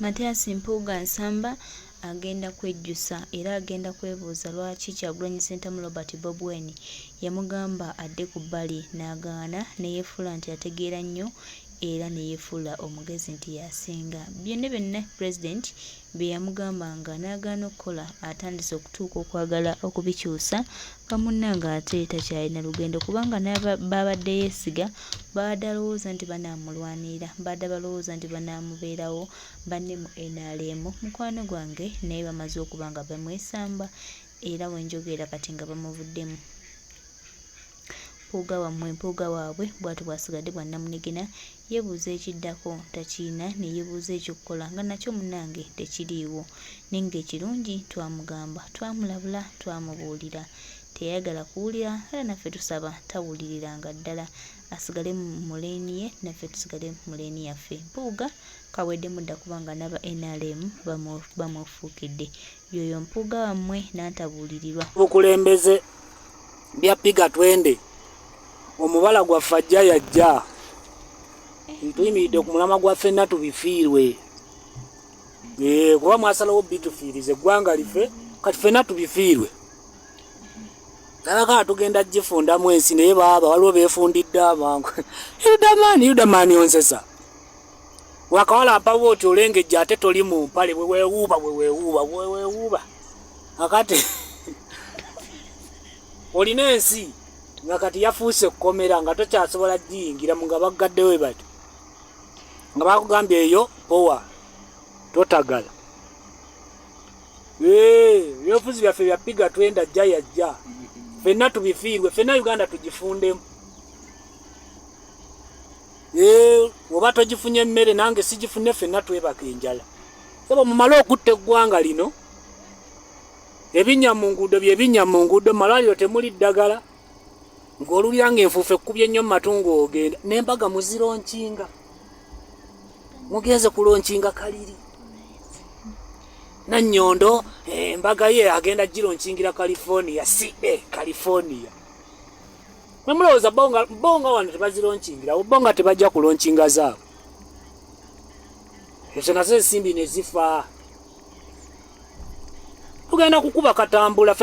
Mathias Mpuuga Nsamba agenda kwejjusa era agenda kwebuuza lwaki Kyagulanyi Ssentamu Robert Bob Wine yamugamba adde ku bbali n'agaana ne yeefuula nti ategeera nnyo era ne yeefuula omugezi nti yasinga. Byonna President bye yamugambanga n'agaana okukola atandise okutuuka okwagala okubikyusa nga munnanga ate takyalina lugendo kubanga babadde yeesiga babadde alowooza nti banaamulwanirira babadde balowooza nti banaamubeerawo banne mu NRM mukwano gwange naye bamaze okuba nga bamwesamba era wenjogera kati nga bamuvuddemu. Mpuuga waabwe bw'atyo bw'asigadde bwa Namunigina yeebuuza ekiddako takiina ne yeebuuza ekyokukola nga nakyo munnange tekiriiwo naye ng'ekirungi twamugamba twamulabula twamubuulira teyayagala kuwulira era naffe tusaba tawuliriranga ddala asigale mu leeni ye naffe tusigale mu leeni yaffe. Mpuuga kawedde mudda kubanga n'aba NRM bamufuukidde yoyo Mpuuga wammwe n'antabuulirirwa bukulembeze bya piga twende omubala gwaffe ajja yajja tuyimiridde ku mulama gwaffe na tubifiirwe kuba mwasalawo bitufiirize eggwanga life kati ffenna tubifiirwe talaka tugenda gifundamu ensi naye baaba waliwo beefundidde abangu yudamaani onsesa wakawala ampawo oti olengejja ate toli mu mpale weweewuuba akati olina ensi nga kati yafuuse ekkomera nga tokyasobola giyingira mu nga baggaddewo bati nga bakugambye eyo powa totagala ebyobufuzi byaffe bya piga twenda ajja yajja ffenna tubifiirwe ffenna Uganda tugifundemu oba togifunye emmere nange sigifunye ffenna twebaka enjala saba mumale okutta eggwanga lino ebinnya mu nguudo byebinnya mu nguudo malwaliro temuli ddagala ng'olulyanga enfuufu ekkubye ennyo mu matungo ogenda n'embaga muzironkinga mugenze kulonkinga kaliri Nannyondo embaga ye agenda gironkingira California California memulowooza bonga wano tebazironkingira bonga tebajja kulonkinga zaabwe ezo nazo ensimbi ne zifa tugenda kukuba katambula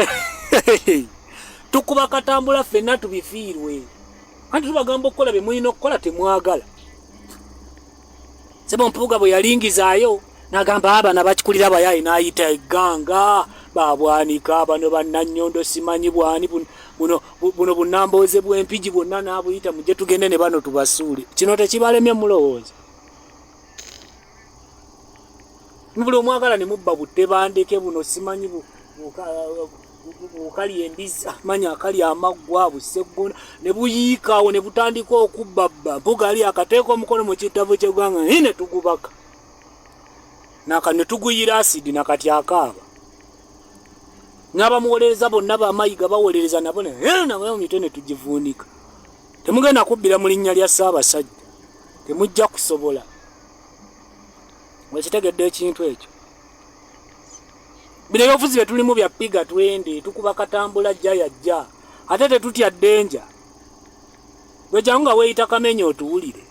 tukuba katambula ffenna tubifiirwe anti tubagamba okukola bye mulina okukola temwagala sebo Mpuuga bwe yalingizaayo n'agamba abana bakikulira abayaayi n'ayita egganga babwanika bano bannannyondo simanyi bwani buno bunnambooze bw'empigi bwonna n'abuyita mujje tugende ne bano tubasuule kino tekibalemye mulowooza buli omwagala ne mubba buttebandeke buno simanyi bukali embizi manya akali amaggwa buseggona ne buyiikaawo ne butandika okubbabba Mpuuga ali akateeka omukono mu kitabo ky'eggwanga ne tugubaka naka ne tuguyira asidi nakati akaaba n'abamuwolereza bonna bamayiga bawolereza nabo nawe mito ne tugivuunika temugenda kubbira mu linnya lya Ssaabasajja temujja kusobola wekitegedde ekintu ekyo bino ebyobufuzi bye tulimu bya piga twende tukuba katambula jja yajja ate tetutya ddenja wejangu nga weeyita Kamenyi otuwulire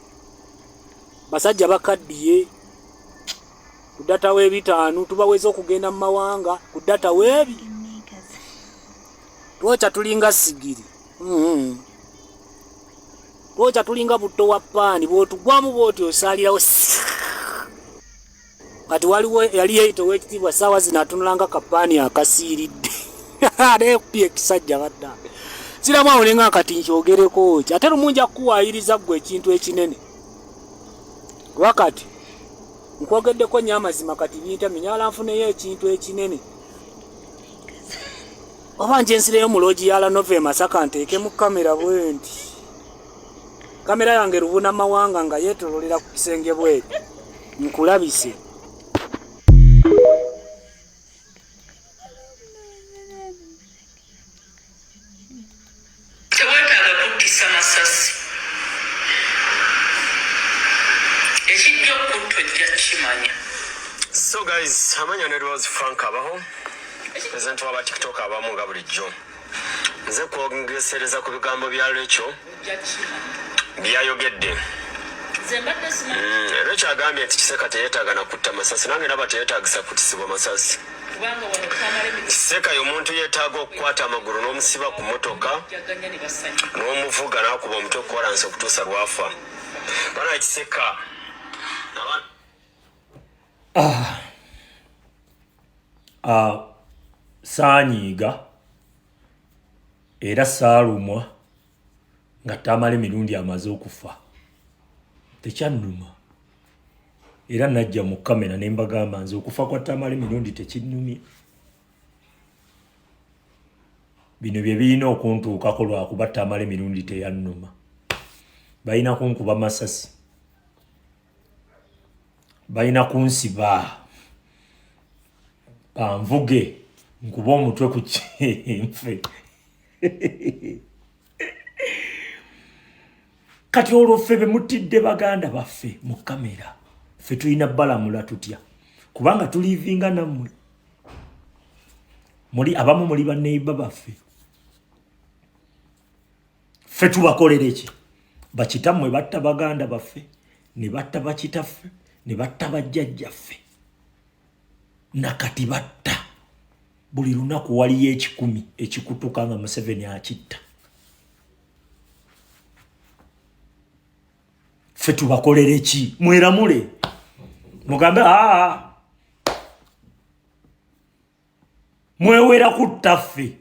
basajja bakaddiye ku data w'ebitaano tubaweza okugenda mu mawanga ku data w'ebi twokya tulinga sigiri twokya tulinga butto wa paani bw'otugwamu bw'oti osaalirawo kati waliwo yali yeeyita ow'ekitiibwa ssaawa zino atunulanga kapaani akasiiridde neekubye ekisajja baddange siramu awo nenga kati nkyogereko ki ate lumu nja kukuwaayiriza ggwe ekintu ekinene wakati nkwogeddeko nnyo amazima kati bintamye nyala nfuneyo ekintu ekinene oba njensireyo mu loogi ya Lanova Masaka nteeke mu kamera bwe nti kamera yange Rubuna Mawanga nga yeetololera ku kisenge bweti nkulabise tewetaaga kuttisa masasi ekijja okutta ojja kimanya. So guys, amanya ne was Frank abaho present wa TikTok abamu nga bulijjo nze kwogesereza ku bigambo bya Rachel byayogedde Zembadde sima. Recha agambye nti Kiseka teyeetaaga na kutta masasi nange naba teyeetaagisa kutisibwa masasi. Kubanga wano Tamale Kiseka y'omuntu yeetaaga okukwata amagulu n'omusiba ku motoka n'omuvuga n'akuba omutwe okukolansa okutuusa lwafa. Bana Kiseka saanyiiga era saalumwa nga Tamale mirundi amaze okufa. Tekyannuma era najja mu kamera ne mbagamba nze okufa kwa Tamale mirundi tekinnumye. Bino bye birina okuntuukako lwakuba Tamale mirundi teyannuma. Balina kunkuba masasi, balina kunsiba banvuge nkuba omutwe ku kyenfe. Kati olwo ffe be mutidde baganda baffe mu kamera ffe tulina balamula tutya kubanga tulivinga nammwe muli abamu muli baneiba baffe. Ffe tubakolera ki? Bakitammwe batta baganda baffe ne batta bakitaffe ne batta bajjajjaffe nakati batta buli lunaku waliyo 10 ekikutuka nga Museveni akitta. Ffe tubakolere ki? Mweramule mugambe mwewera kutta ffe.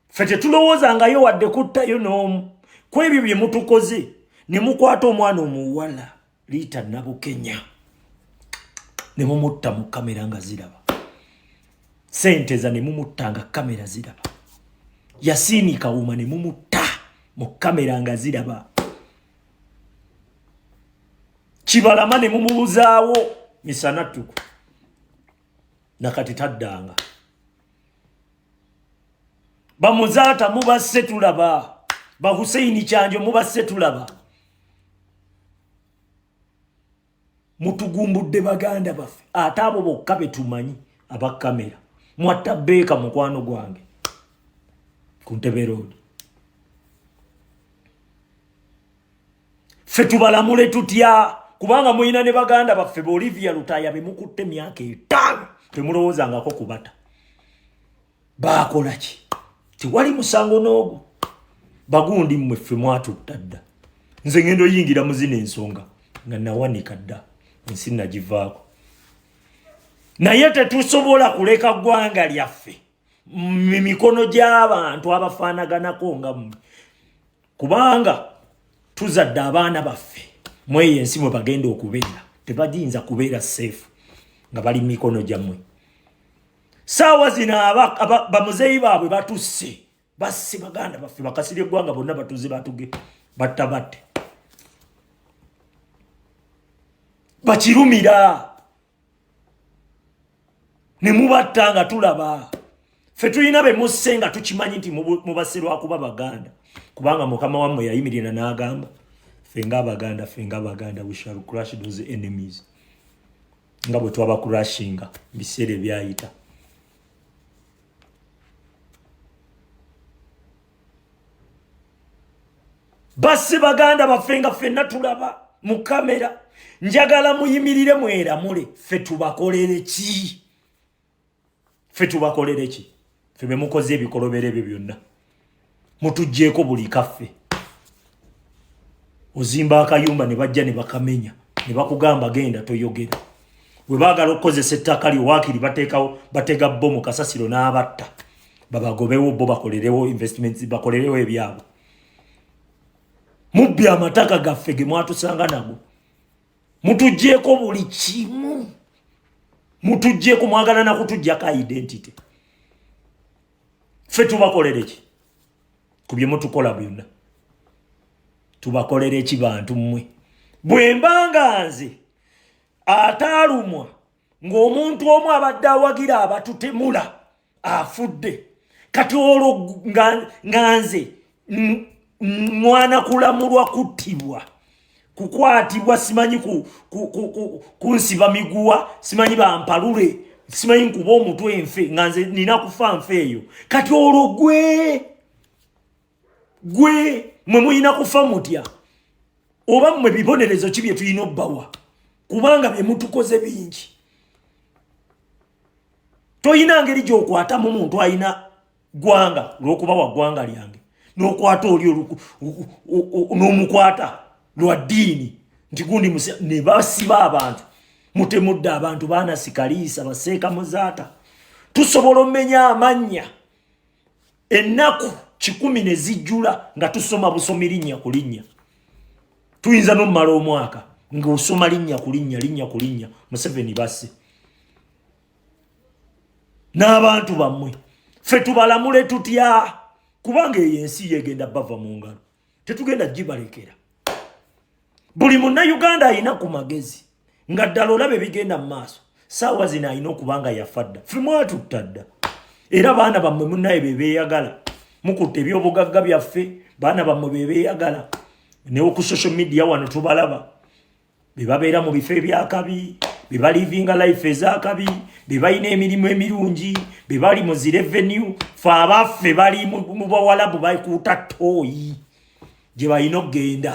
Ffe tetulowoozangayo wadde kuttayo n'omu. Ku ebyo bye mutukoze ne mukwata omwana omuwala Liita Nabukenya ne mumutta mu kamera nga ziraba. Senteza ne mumuttanga kamera ziraba. Yasini Kawuma ne mumutta mu kamera nga ziraba. Kibalama ne mumubuzaawo misana tuku nakati taddanga. Bamuzaata mubasse tulaba. Ba Hussein Kyanjo mubasse tulaba. Mutugumbudde baganda baffe ate abo bokka be tumanyi aba kamera. Mwatta Beeka mukwano gwange ku Ntebe Road. Ffe tubalamule tutya kubanga muyina ne baganda baffe be Olivia Lutaya be mukutte myaka 5 temulowoozangako kubata. Baakola ki? Tiwali musango n'ogwo. Bagundi mmwe ffe mwatutta dda. Nze ngendo yingira muzina ensonga nga nawanika dda ensi nagivaako. Naye tetusobola kuleka ggwanga lyaffe mu mikono gy'abantu abafaanaganako nga mmwe kubanga tuzadde abaana baffe mweyo ensi mwe bagenda okubeera tebagiyinza kubeera safe nga bali mu mikono gyammwe. Saawa zino bamuzeeyi baabwe batusse basse baganda baffe bakasirye eggwanga bonna batuze batuge battabatte bakirumira ne mubatta nga tulaba. Ffe tulina be musse nga tukimanyi nti mubasse lwakuba baganda kubanga mukama wammwe yayimirira n'agamba ffe ng'abaganda we shall crush those enemies nga bwe twabakurashinga biseera ebyayita. Basse baganda baffe nga ffenna tulaba mu kamera. Njagala muyimirire mweramule. Ffe tubakolere ki? Ffe tubakolere ki? Ffe be mukoze ebikolobero ebyo byonna mutuggyeko buli kaffe. Ozimba akayumba ne bajja ne bakamenya ne bakugamba genda toyogera. We baagala okukozesa ettaka lyo waakiri batega bbomu kasasiro n'abatta babagobewo bo bakolerewo investments bakolerewo ebyabo. Mubbi amataka gaffe ge mwatusanga nago. Mutuggyeko buli kimu. Mutuggyeko mwagala na kutuggyako identity. Ffe tubakolere ki? Ku bye mutukola byonna. Tubakolere ki bantu mmwe? Bwe mbanga nze ataalumwa ng'omuntu omu abadde awagira abatutemula afudde. Kati olwo nga nze mwana kulamulwa kuttibwa kukwatibwa simanyi kunsiba miguwa simanyi bampalule simanyi nkuba omutwe enfe nga nze nina kufa nfe eyo. Kati olwo gwe mwe muyina kufa mutya oba mmwe bibonerezo ki bye tulina obbawa kubanga bye mutukoze bingi toyina ngeri gy'okwatamu muntu ayina gwanga lw'okuba wa gwanga lyange n'okwata oli n'omukwata lwa ddiini nti gundi ne basiba abantu mutemudde abantu baana sikaliisa baseeka muzaata tusobola omenya amannya ennaku 10 ne zijjula nga tusoma busomi linnya ku linnya tuyinza n'omumala omwaka ng'osoma linnya ku linnya Museveni basse n'abantu bammwe ffe tubalamule tutya kubanga eyo ensi yegenda bava mu ngalo tetugenda gibalekera buli munnayuganda alina ku magezi nga ddala olabe bigenda mu maaso saawa zino alina okubanga yafadda ffe mwatutta dda era baana bammwe munnaye be beeyagala mukutte ebyobugagga byaffe baana bammwe be beeyagala ne ku social media wano tubalaba be babeera mu bifo ebyakabi be balivinga life ezakabi be balina emirimu emirungi be bali mu zi revenue fe abaffe bali mu bawalabu balikuuta tooyi gye balina okgenda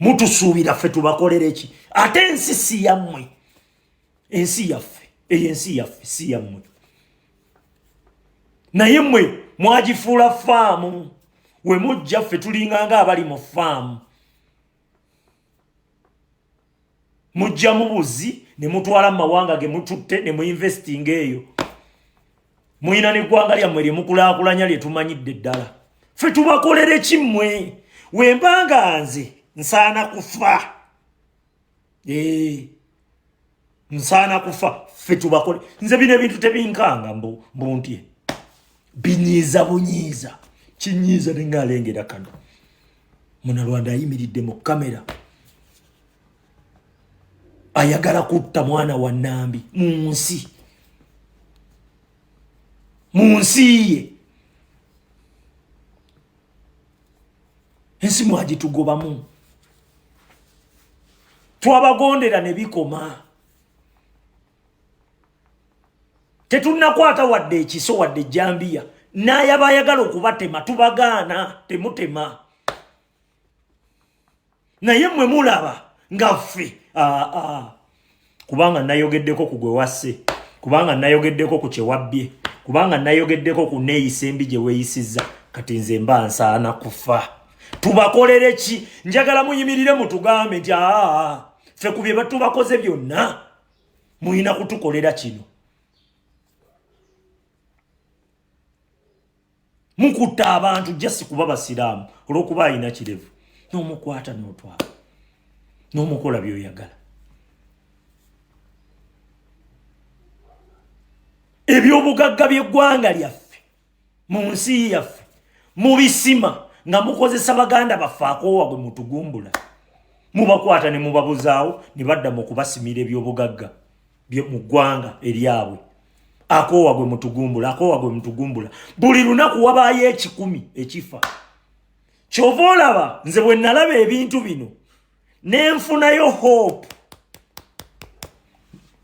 mutusuubira ffe tubakolere ki ate ensi si yammwe ensi yaffe eyo ensi yaffe si yammwe naye mmwe mwagifuula faamu we mujja ffe tulinganga abali mu faamu mujja mu buzi ne mutwala mu mawanga ge mututte ne muinvestinga eyo muyina n'eggwanga lyammwe lye mukulaakulanya lye tumanyidde ddala ffe tubakolere ki mmwe wembanga nze nsaana kufa nsaana kufa ffe tubakole nze bino ebintu tebinkanga mbuntye binyiiza bunyiiza kinyiiza nengalengera kano Munnalwanda ayimiridde mu kamera ayagala kutta mwana wa Nambi mu nsi ye ensi mwagitugobamu twabagondera ne bikoma tetunnakwata wadde ekiso wadde ejjambiya naye abayagala okubatema tubagaana temutema naye mmwe mulaba nga ffe kubanga nayogeddeko ku gwe wasse kubanga nayogeddeko ku kyewabbye kubanga nayogeddeko ku neeyisa embi gye weeyisizza kati nze mba nsaana kufa tubakolere ki njagala muyimirire mutugambe nti ffe ku bye batubakoze byonna muyina kutukolera kino mukutta abantu jasi kuba basiraamu olw'okuba alina kirevu n'omukwata n'otwala n'omukola by'oyagala ebyobugagga by'eggwanga lyaffe mu nsi yaffe mubisima nga mukozesa baganda baffe akoowa gwe mutugumbula mubakwata ne mubabuzaawo ne badda mu kubasimira ebyobugagga mu ggwanga eryabwe akoowa gwe mutugumbula buli lunaku wabaayo 10 ekifa kyova olaba nze bwe nalaba ebintu bino nenfunayo hope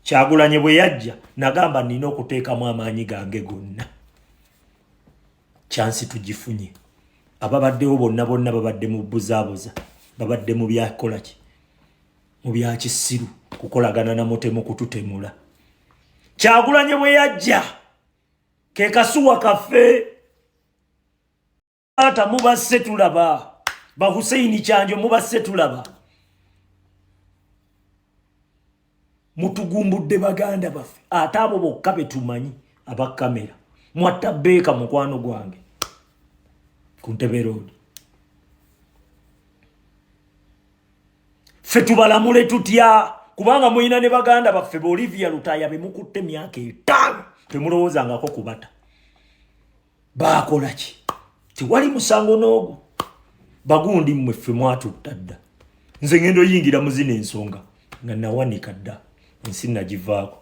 Kyagulanyi bwe yajja nagamba nina okuteekamu amaanyi gange gonna chansi tugifunye ababaddewo bonna babadde mu buzaabuza babadde mu byakola ki mu byakisiru kukolagana na mutemu kututemula Kyagulanyi bwe yajja ke kasuwa kaffe ata mubasse tulaba ba Hussein Kyanjo mubasse tulaba mutugumbudde baganda baffe ate abo bokka betumanyi abakamera mwatta Beeka mukwano gwange ku Ntebe Road ffe tubalamule tutya kubanga muyina ne baganda baffe be Olivia Lutaya be mukutte myaka 5 temulowoozangako kubata baakola ki tewali musango n'ogwo bagundi mmwe ffe mwatutta dda nze ngendo yingira muzina ensonga nga nawanika dda ensi nagivaako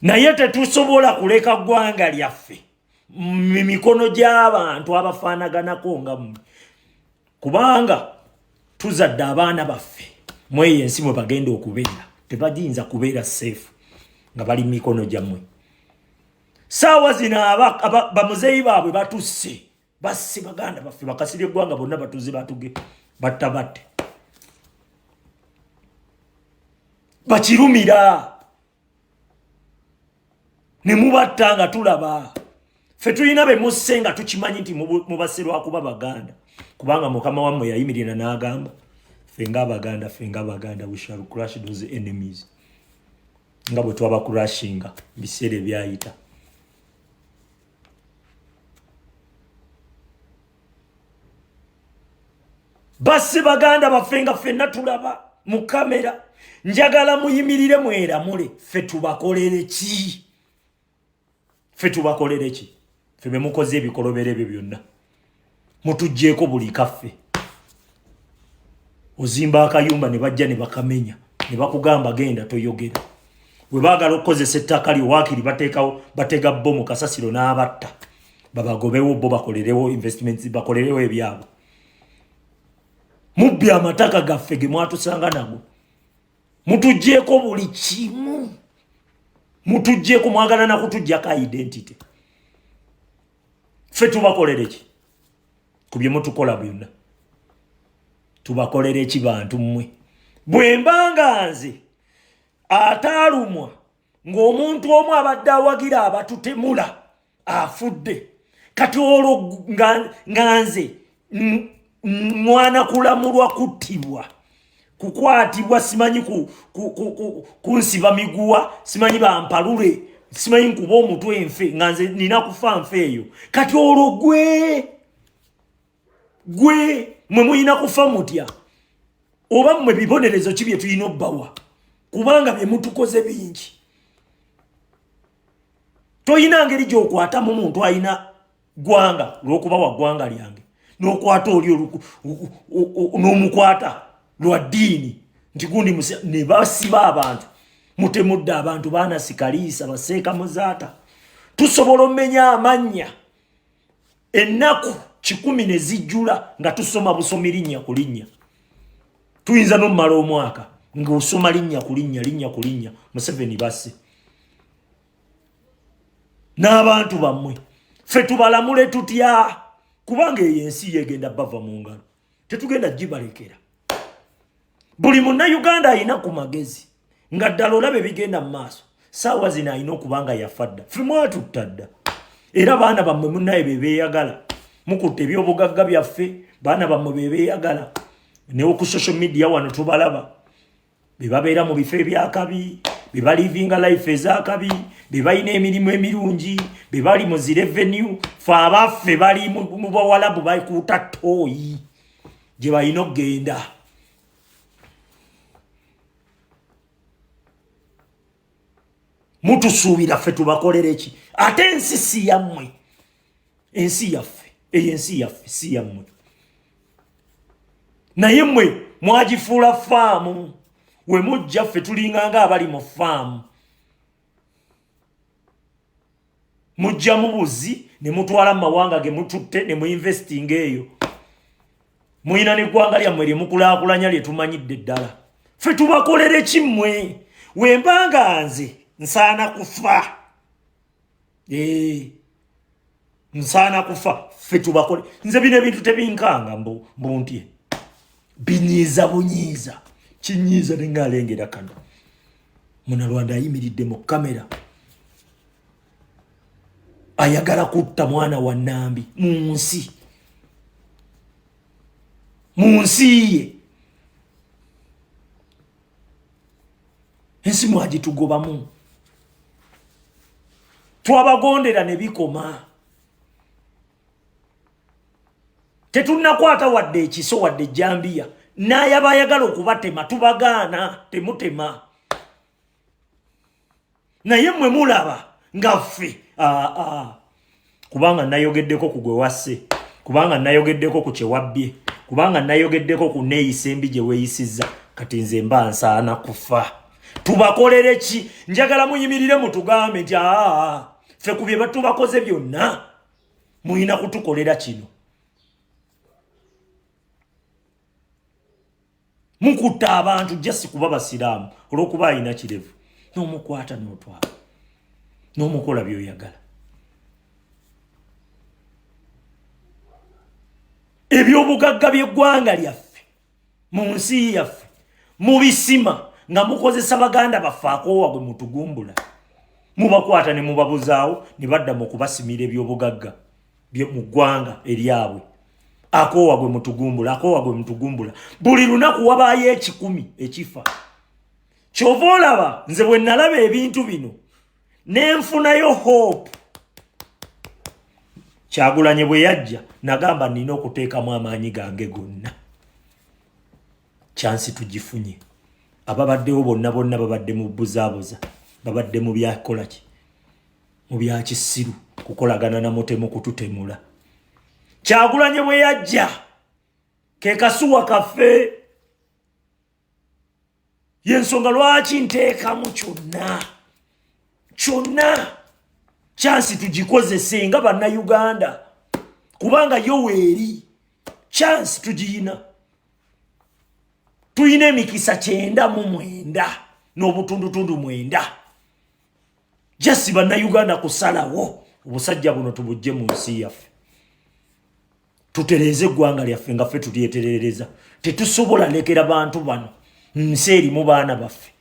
naye tetusobola kuleka ggwanga lyaffe mu mikono gy'abantu abafaanaganako nga mmwe kubanga tuzadde abaana baffe mweyo ensi mwe bagenda okubeera tebagiyinza kubeera safe nga bali mu mikono gyammwe Sawa zina bamuzeyi baabwe batusse basse baganda baffe bakasire gwanga bonna batuze batuge batabate bakirumira ne mubattanga tulaba fe tulina be musenga tukimanyi nti mubaserwa kuba baganda kubanga mukama wammwe yayimirira n'agamba fenga baganda we shall crush those enemies nga bwe twaba crushinga biseere byayita basi baganda bafenga fenna tulaba mu kamera njagala muyimirire mweramule fe tubakolere ki fe be mukoze ebikolobere byo byonna mutujjeeko buli kaffe ozimba akayumba ne bajja ne bakamenya ne bakugamba genda toyogera we baagala okukozesa ettaka lyo waakiri batega bomu kasasiro n'abatta babagobewo bo bakolerewo investments bakolerewo ebyabo mubbi amataka gaffe ge mwatusanga nago mutujjeeko buli kimu mutujjeeko mwagala na kutujjako identity fe tubakolere ki ku bye mutukola byonna tubakolere ki bantu mmwe bwe mbanga nze ataalumwa ng'omuntu omu abadde awagira abatutemula afudde kati olwo nga nze mwana kulamulwa kuttibwa kukwatibwa simanyi kunsiba miguwa simanyi bampalule simanyi nkuba omutwe enfe nga nze nina kufa nfe eyo kati olwo gwe mwe muyina kufa mutya oba mmwe bibonerezo ki bye tulina obbawa kubanga bye mutukoze bingi toyina ngeri gy'okwatamu muntu ayina gwanga lw'okuba wa gwanga lyange n'okwata oli n'omukwata lwa ddiini nti gundi ne basiba abantu mutemudde abantu baana sikaliisa baseeka muzaata tusobola omenya amannya ennaku 10 ne zijjula nga tusoma busomi linnya ku linnya tuyinza n'omumala omwaka ng'osoma linnya ku linnya Museveni basse n'abantu bammwe fe tubalamule tutya kubanga eyo ensi yegenda bava mu ngalo tetugenda gibalekera buli munnayuganda alina ku magezi nga ddala olabe bigenda mu maaso saawa zino alina okubanga yafadda fe mwatutta dda era baana bammwe munnaye be beeyagala mukutte ebyobugagga byaffe baana bammwe be beeyagala ne ku social media wano tubalaba be babeera mu bifo ebyakabi be balivinga life ezakabi be balina emirimu emirungi be bali mu zi revenue fe abaffe bali mu bawalabu balikuuta tooyi gye balina okgenda mutusuubira ffe tubakolere ki ate ensi si yammwe ensi yaffe eyo ensi yaffe si yammwe naye mmwe mwagifuula faamu we mujja ffe tulinganga abali mu faamu mujja mu buzi ne mutwala mu mawanga ge mututte ne muinvestinga eyo muyina n'eggwanga lyammwe lye mukulaakulanya lye tumanyidde ddala ffe tubakolere ki mmwe wembanga nze nsaana kufa nsaana kufa ffe tubakole nze bino ebintu tebinkanga mbuntye binyiiza bunyiiza kinyiiza nengalengera kano munalwanda ayimiridde mu kamera ayagala kutta mwana wa Nambi mu nsi ye ensi mwagitugobamu twabagondera ne bikoma tetunakwata wadde ekiso wadde ejjambiya naye abayagala okubatema tubagaana temutema naye mmwe mulaba nga ffe kubanga nayogeddeko ku gwe wasse kubanga nayogeddeko ku kyewabbye kubanga nayogeddeko ku neeyisa embi gye weeyisizza kati nze mba nsaana kufa tubakolere ki njagala muyimirire mutugambe nti ffe ku bye batubakoze byonna muyina kutukolera kino mukutta abantu jasi kuba basiraamu olw'okuba alina kirevu n'omukwata n'otwala n'omukola by'oyagala ebyobugagga by'eggwanga lyaffe mu nsi yaffe mubisima nga mukozesa baganda baffe akoowa gwe mutugumbula mubakwata ne mubabuzaawo ne badda mu kubasimira ebyobugagga mu ggwanga eryabwe akoowa gwe mutugumbula buli lunaku wabaayo 10 ekifa kyova olaba nze bwe nalaba ebintu bino nenfunayo hope Kyagulanyi bwe yajja nagamba nina okuteekamu amaanyi gange gonna chansi tugifunye ababaddewo bonna babadde mu buzaabuza babadde mu byakola ki mu byakisiru kukolagana na mutemu kututemula Kyagulanyi bwe yajja ke kasuwa kaffe yensonga lwaki nteekamu kyonna chansi tugikozese nga bannayuganda kubanga yo weeri chansi tugiyina tuyina emikisa 9 n'obutundutundu 9 jasi bannayuganda kusalawo obusajja buno tubujje mu nsi yaffe tutereeze eggwanga lyaffe nga ffe tulyeterereza tetusobola lekera bantu bano nsi erimu baana baffe